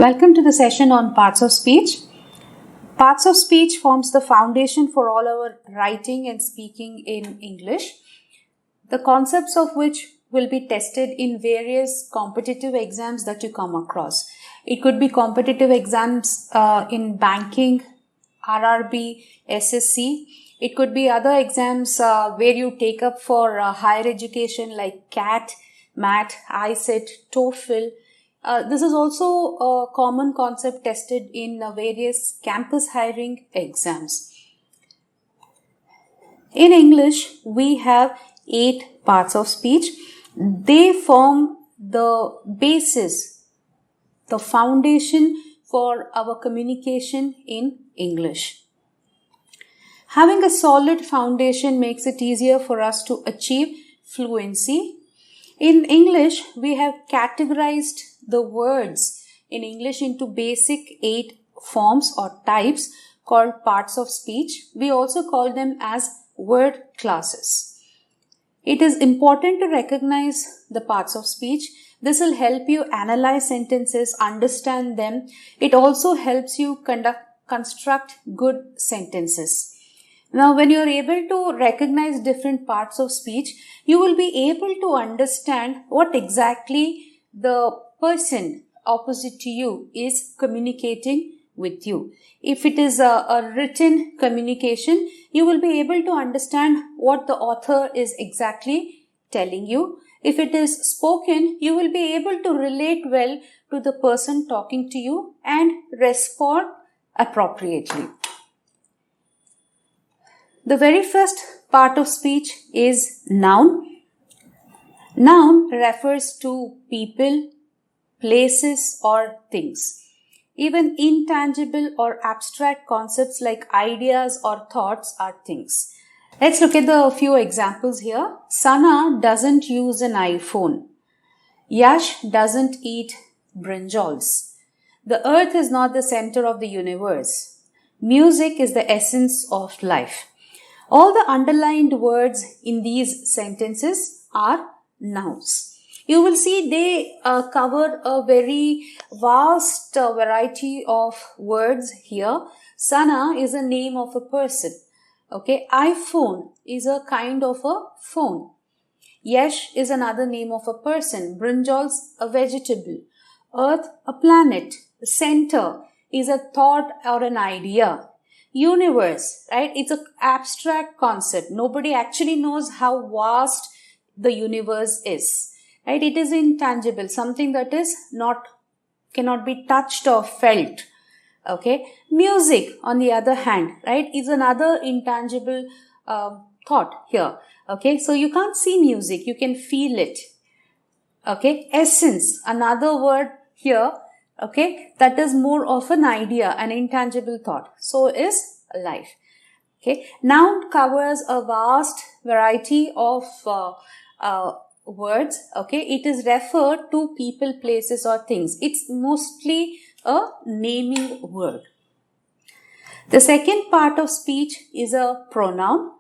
Welcome to the session on parts of speech. Parts of speech forms the foundation for all our writing and speaking in English, the concepts of which will be tested in various competitive exams that you come across. It could be competitive exams in banking, RRB, SSC. It could be other exams where you take up for higher education like CAT, MAT, ICET, TOEFL. This is also a common concept tested in various campus hiring exams. In English, we have 8 parts of speech. They form the basis, the foundation for our communication in English. Having a solid foundation makes it easier for us to achieve fluency. In English, we have categorized the words in English into basic 8 forms or types called parts of speech. We also call them as word classes. It is important to recognize the parts of speech. This will help you analyze sentences, understand them. It also helps you construct good sentences. Now, when you are able to recognize different parts of speech, you will be able to understand what exactly the person opposite to you is communicating with you. If it is a written communication, you will be able to understand what the author is exactly telling you. If it is spoken, you will be able to relate well to the person talking to you and respond appropriately. The very first part of speech is noun. Noun refers to people, places, or things. Even intangible or abstract concepts like ideas or thoughts are things. Let's look at the few examples here. Sana doesn't use an iPhone. Yash doesn't eat brinjals. The earth is not the center of the universe. Music is the essence of life. All the underlined words in these sentences are nouns. You will see they cover a very vast variety of words here. Sana is a name of a person. Okay, iPhone is a kind of a phone. Yash is another name of a person. Brinjals, a vegetable. Earth, a planet. Center is a thought or an idea. Universe, right? It's an abstract concept. Nobody actually knows how vast the universe is, right? It is intangible, something that is cannot be touched or felt. Okay. Music, on the other hand, right, is another intangible thought here. Okay. So you can't see music, you can feel it. Okay. Essence, another word here. Okay, that is more of an idea, an intangible thought. So is life. Okay, noun covers a vast variety of words. Okay, it is referred to people, places, or things. It's mostly a naming word. The second part of speech is a pronoun.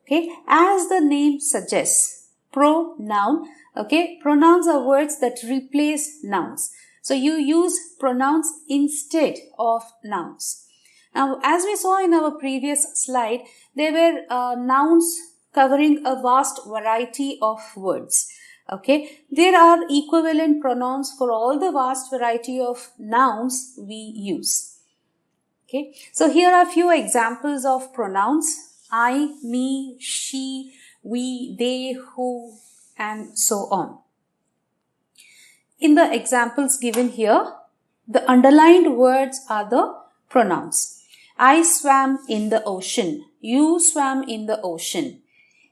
Okay, as the name suggests, pronoun. Okay, pronouns are words that replace nouns. So you use pronouns instead of nouns. Now, as we saw in our previous slide, there were nouns covering a vast variety of words. Okay, there are equivalent pronouns for all the vast variety of nouns we use. Okay, so here are a few examples of pronouns: I, me, she, we, they, who, and so on. In the examples given here, the underlined words are the pronouns. I swam in the ocean. You swam in the ocean.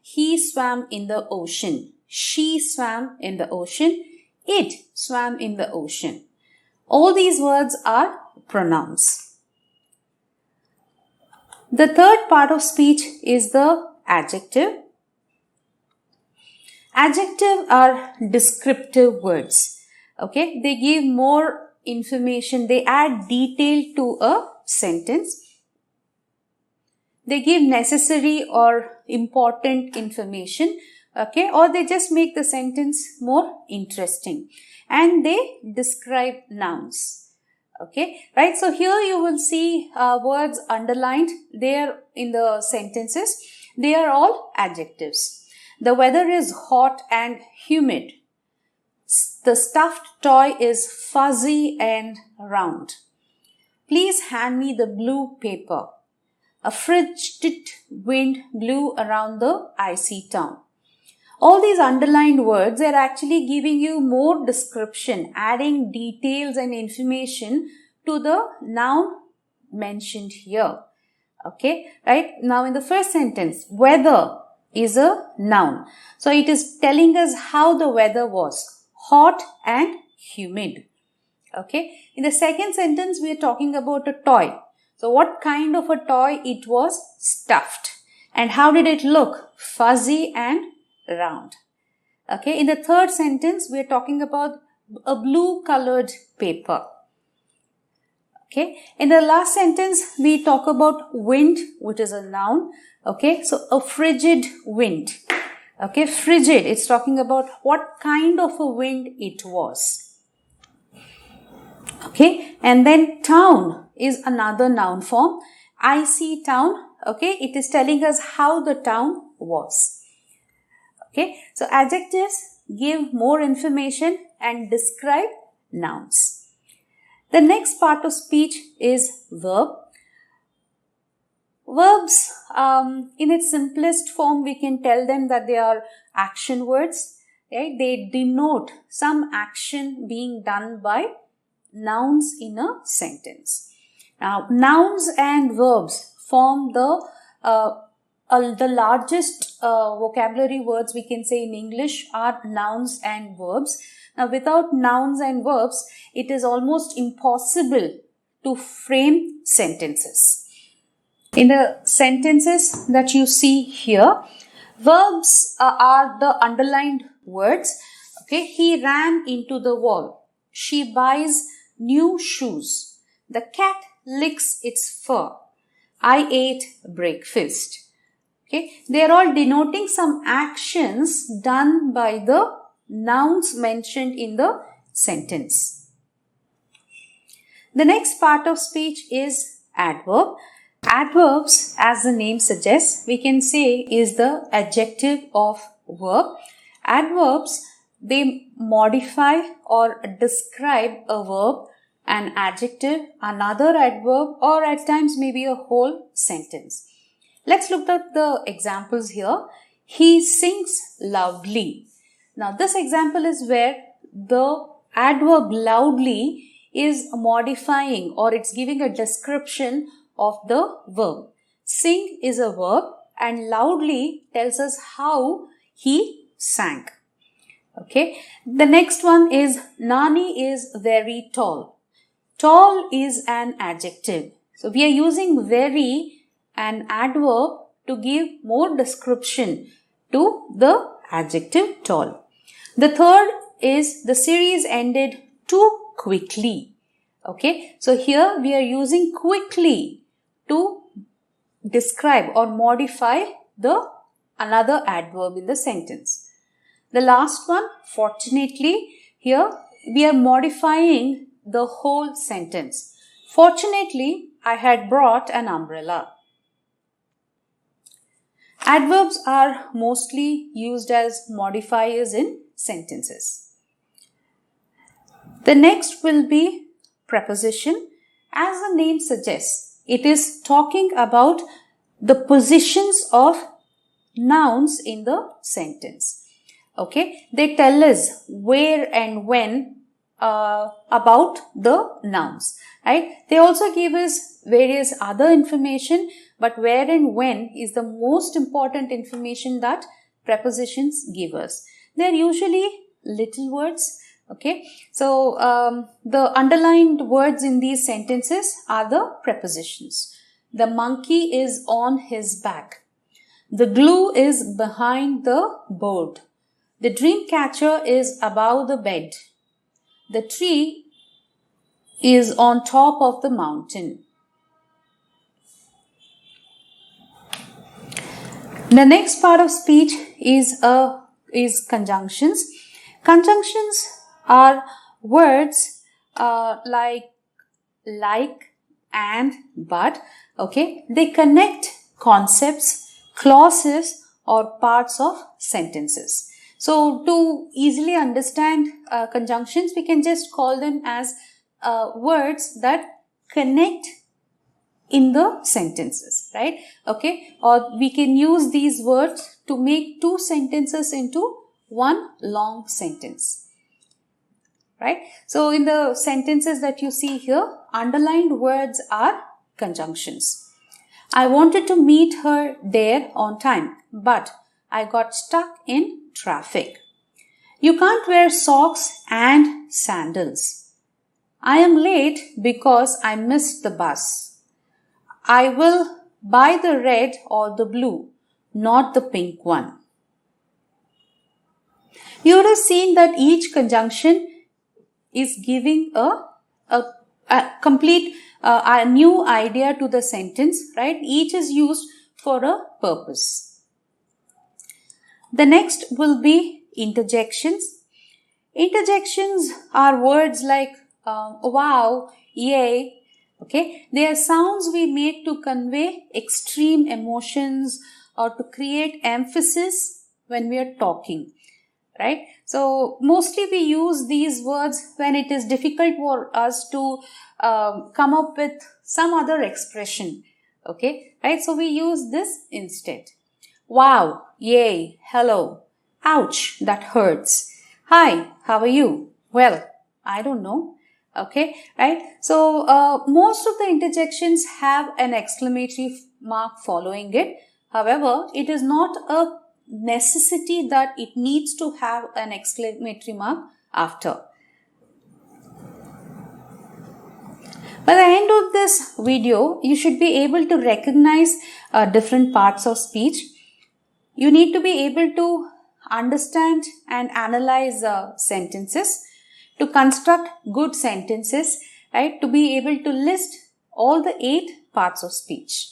He swam in the ocean. She swam in the ocean. It swam in the ocean. All these words are pronouns. The third part of speech is the adjective. Adjectives are descriptive words. Okay, they give more information, they add detail to a sentence. They give necessary or important information, okay, or they just make the sentence more interesting. And they describe nouns. Okay, right? So here you will see words underlined there in the sentences. They are all adjectives. The weather is hot and humid. The stuffed toy is fuzzy and round. Please hand me the blue paper. A frigid wind blew around the icy town. All these underlined words are actually giving you more description, adding details and information to the noun mentioned here. Okay, right? Now in the first sentence, weather is a noun. So it is telling us how the weather was, hot and humid. Okay, in the second sentence, we are talking about a toy. So what kind of a toy it was? Stuffed. And how did it look? Fuzzy and round. Okay, in the third sentence, we are talking about a blue colored paper. Okay, in the last sentence, we talk about wind, which is a noun. Okay, so a frigid wind. Okay, frigid, it's talking about what kind of a wind it was. Okay, and then town is another noun form. Icy town. Okay, it is telling us how the town was. Okay, so adjectives give more information and describe nouns. The next part of speech is verb. Verbs, in its simplest form, we can tell them that they are action words. Right? They denote some action being done by nouns in a sentence. Now, nouns and verbs form the largest vocabulary words we can say in English are nouns and verbs. Now, without nouns and verbs, it is almost impossible to frame sentences. In the sentences that you see here, verbs are the underlined words. Okay, he ran into the wall. She buys new shoes. The cat licks its fur. I ate breakfast. Okay, they are all denoting some actions done by the nouns mentioned in the sentence. The next part of speech is adverb. Adverbs, as the name suggests, we can say is the adjective of verb. Adverbs, they modify or describe a verb, an adjective, another adverb, or at times maybe a whole sentence. Let's look at the examples here. He sings loudly. Now, this example is where the adverb loudly is modifying or it's giving a description of the verb. Sing is a verb and loudly tells us how he sang. Okay. The next one is Nani is very tall. Tall is an adjective. So we are using very, an adverb, to give more description to the adjective tall. The third is the series ended too quickly. Okay. So here we are using quickly to describe or modify the another adverb in the sentence. The last one, fortunately, here we are modifying the whole sentence. Fortunately, I had brought an umbrella. Adverbs are mostly used as modifiers in sentences. The next will be preposition. As the name suggests, it is talking about the positions of nouns in the sentence. Okay, they tell us where and when about the nouns, right? They also give us various other information, but where and when is the most important information that prepositions give us. They're usually little words. Okay, so the underlined words in these sentences are the prepositions. The monkey is on his back. The glue is behind the board. The dream catcher is above the bed. The tree is on top of the mountain. The next part of speech is conjunctions. Conjunctions are words like like, and, but, okay, they connect concepts, clauses, or parts of sentences. So to easily understand conjunctions, we can just call them as words that connect in the sentences, right? Okay, or we can use these words to make two sentences into one long sentence, right? So in the sentences that you see here, underlined words are conjunctions. I wanted to meet her there on time, but I got stuck in traffic. You can't wear socks and sandals. I am late because I missed the bus. I will buy the red or the blue, not the pink one. You would have seen that each conjunction is giving a complete a new idea to the sentence, right? Each is used for a purpose. The next will be interjections. Interjections are words like wow, yay. Okay, they are sounds we make to convey extreme emotions or to create emphasis when we are talking, right? So mostly we use these words when it is difficult for us to come up with some other expression, okay, right? So we use this instead. Wow, yay, hello, ouch, that hurts. Hi, how are you? Well, I don't know. Okay, right? So most of the interjections have an exclamatory mark following it. However, it is not a necessity that it needs to have an exclamatory mark after. By the end of this video, you should be able to recognize different parts of speech. You need to be able to understand and analyze sentences, to construct good sentences, right? To be able to list all the 8 parts of speech.